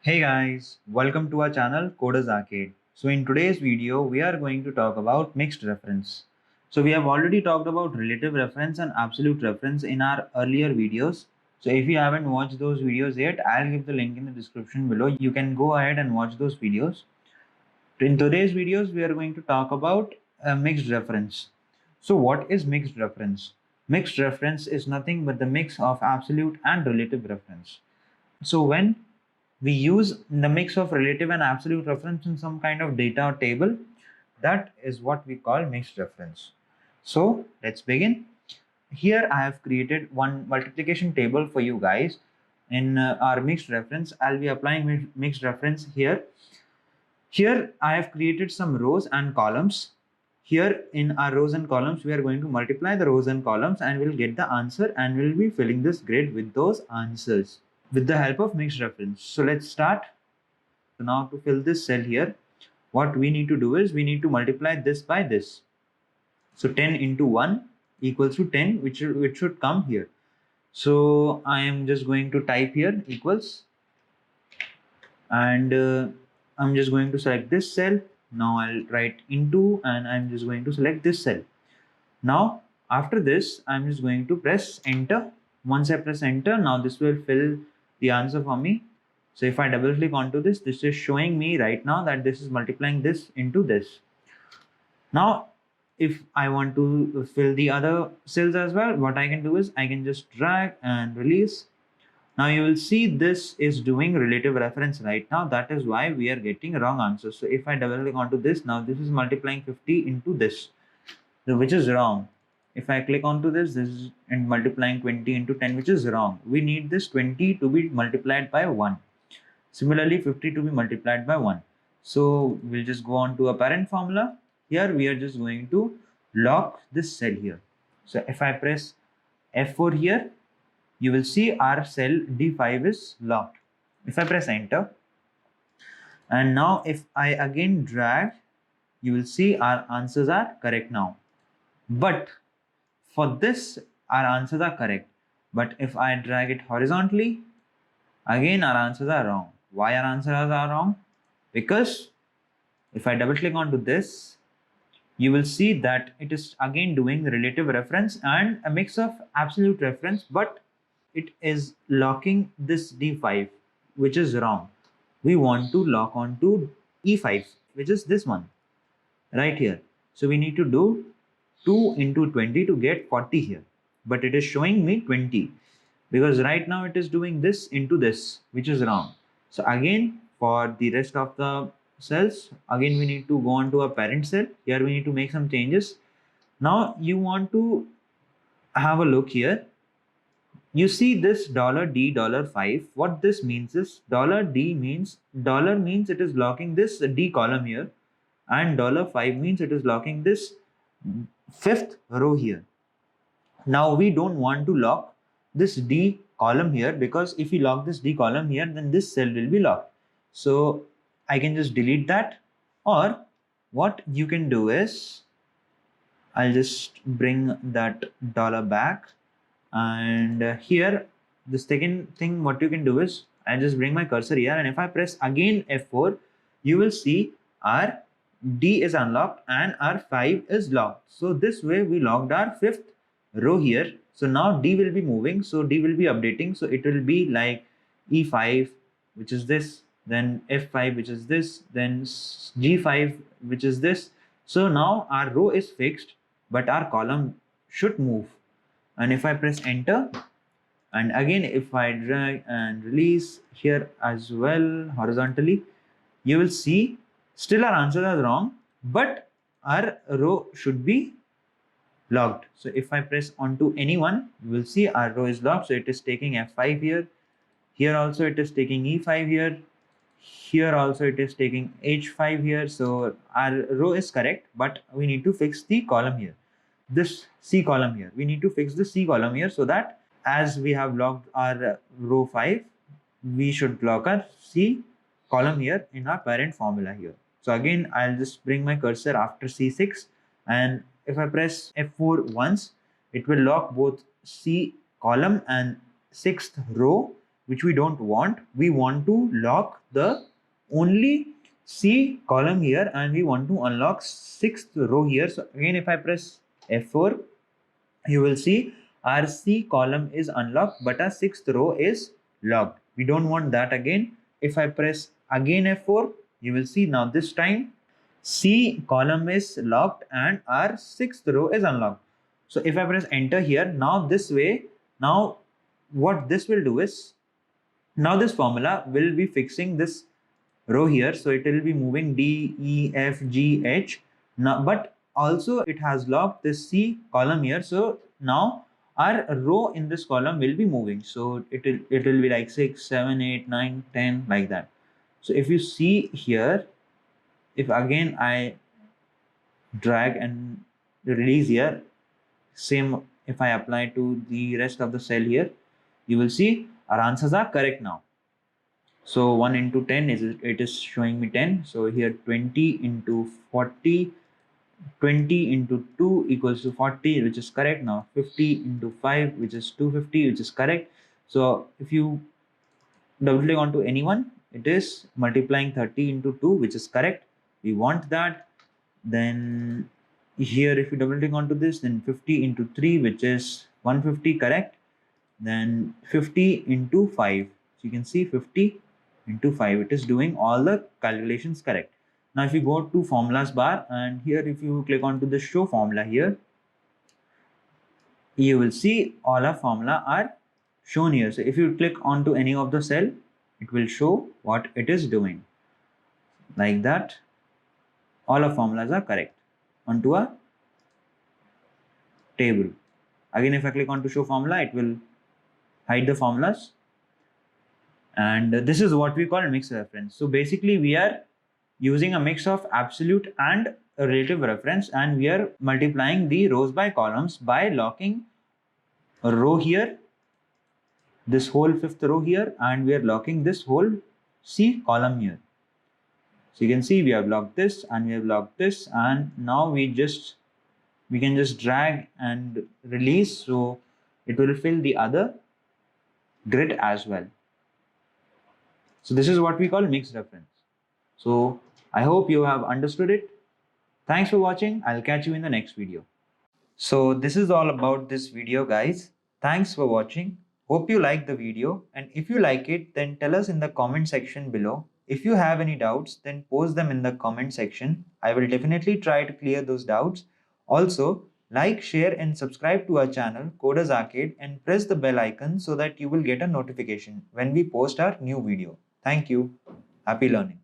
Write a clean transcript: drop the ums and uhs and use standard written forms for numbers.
Hey guys, welcome to our channel Coders Arcade. So in today's video, we are going to talk about mixed reference. So we have already talked about relative reference and absolute reference in our earlier videos. So if you haven't watched those videos yet, I'll give the link in the description below. You can go ahead and watch those videos. In today's videos, we are going to talk about mixed reference. So what is mixed reference? Mixed reference is nothing but the mix of absolute and relative reference. So when we use the mix of relative and absolute reference in some kind of data or table, that is what we call mixed reference. So let's begin. Here I have created one multiplication table for you guys. In our mixed reference, I'll be applying mixed reference here. Here I have created some rows and columns. Here in our rows and columns, we are going to multiply the rows and columns and we'll get the answer, and we'll be filling this grid with those answers with the help of mixed reference. So let's start. So now to fill this cell here, what we need to do is we need to multiply this by this. So 10 into 1 equals to 10, which should come here. So I am just going to type here equals, and I'm just going to select this cell. Now I'll write into, and I'm just going to select this cell. Now after this, I'm just going to press enter. Once I press enter, now this will fill the answer for me. So if I double click onto this, this is showing me right now that this is multiplying this into this. Now, if I want to fill the other cells as well, what I can do is I can just drag and release. Now you will see this is doing relative reference right now. That is why we are getting wrong answers. So if I double click onto this, now this is multiplying 50 into this, so which is wrong. If I click onto this is and multiplying 20 into 10, which is wrong. We need this 20 to be multiplied by 1. Similarly, 50 to be multiplied by 1. So we'll just go on to a parent formula. Here we are just going to lock this cell here. So if I press F4 here, you will see our cell D5 is locked. If I press enter, and now if I again drag, you will see our answers are correct now. But for this, our answers are correct. But if I drag it horizontally, again our answers are wrong. Why our answers are wrong? Because if I double click onto this, you will see that it is again doing relative reference and a mix of absolute reference, but it is locking this D5, which is wrong. We want to lock onto E5, which is this one right here. So we need to do 2 into 20 to get 40 here, but it is showing me 20 because right now it is doing this into this, which is wrong. So again, for the rest of the cells, again we need to go on to a parent cell. Here we need to make some changes. Now you want to have a look here. You see this $D $5. What this means is $D means it is locking this D column here, and $5 means it is locking this fifth row here. Now we don't want to lock this D column here, because if we lock this D column here, then this cell will be locked. So I can just delete that, or what you can do is I'll just bring that dollar back, and here the second thing what you can do is I just bring my cursor here, and if I press again F4, you will see our D is unlocked and our 5 is locked. So this way we locked our fifth row here. So now D will be moving, so D will be updating, so it will be like E5, which is this, then F5, which is this, then G5, which is this. So now our row is fixed, but our column should move. And if I press enter, and again if I drag and release here as well horizontally, you will see still our answers are wrong, but our row should be locked. So if I press onto any one, you will see our row is locked. So it is taking F5 here. Here also it is taking E5 here. Here also it is taking H5 here. So our row is correct, but we need to fix the column here. This C column here. We need to fix the C column here, so that as we have locked our row 5, we should lock our C column here in our parent formula here. So again, I'll just bring my cursor after C6, and if I press F4 once, it will lock both C column and sixth row which we don't want. We want to lock the only C column here, and we want to unlock 6th row here. So again, if I press F4, you will see our C column is unlocked, but our 6th row is locked. We don't want that again. If I press again F4, you will see now this time C column is locked and our 6th row is unlocked. So if I press enter here, now this way, now what this will do is, now this formula will be fixing this row here. So it will be moving D, E, F, G, H. Now, but also it has locked this C column here. So now our row in this column will be moving. So it will be like 6, 7, 8, 9, 10 like that. So if you see here, if again I drag and release here, same if I apply to the rest of the cell here, you will see our answers are correct now. So 1 into 10 is it is showing me 10. So here 20 into 40, 20 into 2 equals to 40, which is correct. Now 50 into 5, which is 250, which is correct. So if you double click onto anyone, it is multiplying 30 into 2, which is correct. We want that. Then here if you double click onto this, then 50 into 3, which is 150, correct. Then 50 into 5, so you can see 50 into 5, it is doing all the calculations correct. Now if you go to formulas bar, and here if you click onto the show formula here, you will see all our formula are shown here. So if you click onto any of the cell, it will show what it is doing. Like that, all our formulas are correct onto a table. Again, if I click onto show formula, it will hide the formulas. And this is what we call mixed reference. So basically we are using a mix of absolute and a relative reference, and we are multiplying the rows by columns by locking a row here, this whole 5th row here, and we are locking this whole C column here. So you can see we have locked this and we have locked this, and now we can just drag and release, so it will fill the other grid as well. So this is what we call mixed reference. So I hope you have understood it. Thanks for watching. I'll catch you in the next video. So this is all about this video, guys. Thanks for watching. Hope you like the video, and if you like it, then tell us in the comment section below. If you have any doubts, then post them in the comment section. I will definitely try to clear those doubts. Also, like, share and subscribe to our channel Coders Arcade and press the bell icon so that you will get a notification when we post our new video. Thank you. Happy learning.